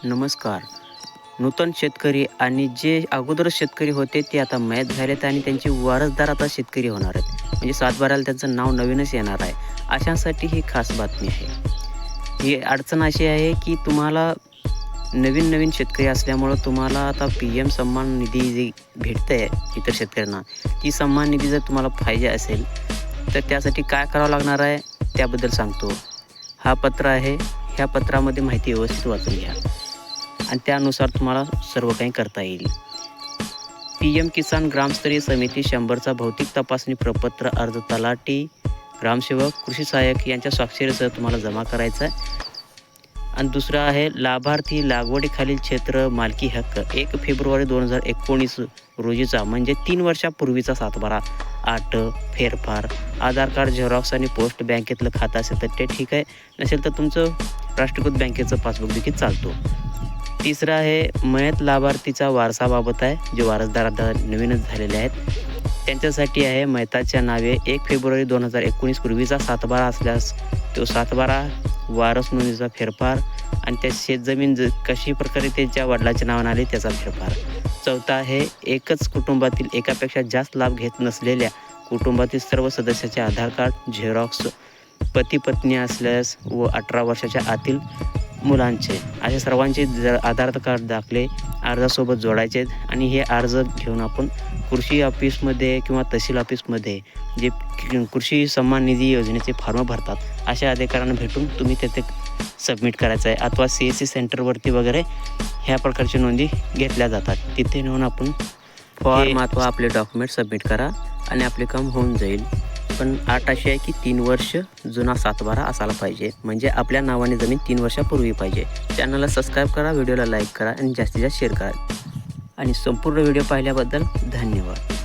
नमस्कार. नूतन शेतकरी आणि जे अगोदर शेतकरी होते ते आता मयत झालेत आणि त्यांचे वारसदार आता शेतकरी होणार आहेत. म्हणजे सातबाऱ्याला त्यांचं नाव नवीनच येणार आहे. अशांसाठी ही खास बातमी आहे. ही अडचण अशी आहे की तुम्हाला नवीन शेतकरी असल्यामुळं तुम्हाला आता PM सन्मान निधी जी भेटते इतर शेतकऱ्यांना, ती सन्मान निधी जर तुम्हाला पाहिजे असेल, तर त्यासाठी काय करावं लागणार आहे त्याबद्दल सांगतो. हा पत्र आहे. ह्या पत्रामध्ये माहिती व्यवस्थित वाचून घ्या आणि त्यानुसार तुम्हाला सर्व काही करता येईल. PM किसान ग्रामस्तरीय समिती 100चा भौतिक तपासणी प्रपत्र अर्ज तलाठी, ग्रामसेवक, कृषी सहाय्यक यांच्या स्वाक्षरीसह तुम्हाला जमा करायचा आहे. आणि दुसरा आहे लाभार्थी लागवडीखालील क्षेत्र मालकी हक्क 1 फेब्रुवारी 2019 रोजीचा म्हणजे 3 वर्षापूर्वीचा सातबारा, आट, फेरफार, आधार कार्ड झेरॉक्स आणि पोस्ट बँकेतलं खातं असेल तर ते ठीक आहे. नसेल तर तुमचं राष्ट्रीयकृत बँकेचं पासबुक देखील चालतो. तिसरं आहे मयत लाभार्थीचा वारसाबाबत आहे. जे वारसदार आता नवीनच झालेले आहेत त्यांच्यासाठी आहे. मयताच्या नावे 1 फेब्रुवारी 2019 पूर्वीचा सातबारा असल्यास तो सातबारा, वारस नोंदीचा फेरफार आणि त्या शेतजमीन कशी प्रकारे त्याच्या वडिलाच्या नावाने आली त्याचा फेरफार. चौथा आहे एकच कुटुंबातील एकापेक्षा जास्त लाभ घेत नसलेल्या कुटुंबातील सर्व सदस्याचे आधार कार्ड झेरॉक्स, पती पत्नी असल्यास व 18 वर्षाच्या आतील मुलांचे अशा सर्वांचे आधार कार्ड दाखले अर्जासोबत जोडायचे आणि हे अर्ज घेऊन आपण कृषी ऑफिसमध्ये किंवा तहसील ऑफिसमध्ये जे कृषी सन्मान निधी योजनेचे फॉर्म भरतात अशा अधिकाऱ्यांना भेटून तुम्ही तिथे सबमिट करायचं आहे. अथवा CSC सेंटरवरती वगैरे ह्या प्रकारची नोंदी घेतल्या जातात. तिथे नेऊन आपण फॉर्म अथवा आपले डॉक्युमेंट सबमिट करा आणि आपले काम होऊन जाईल. पण अट अशी आहे की 3 वर्ष जुना सातबारा असायला पाहिजे. म्हणजे आपल्या नावाने जमीन 3 वर्षापूर्वी पाहिजे. चॅनलला सबस्क्राईब करा, व्हिडिओला लाईक करा आणि जास्तीत जास्त शेअर करा. आणि संपूर्ण व्हिडिओ पाहिल्याबद्दल धन्यवाद.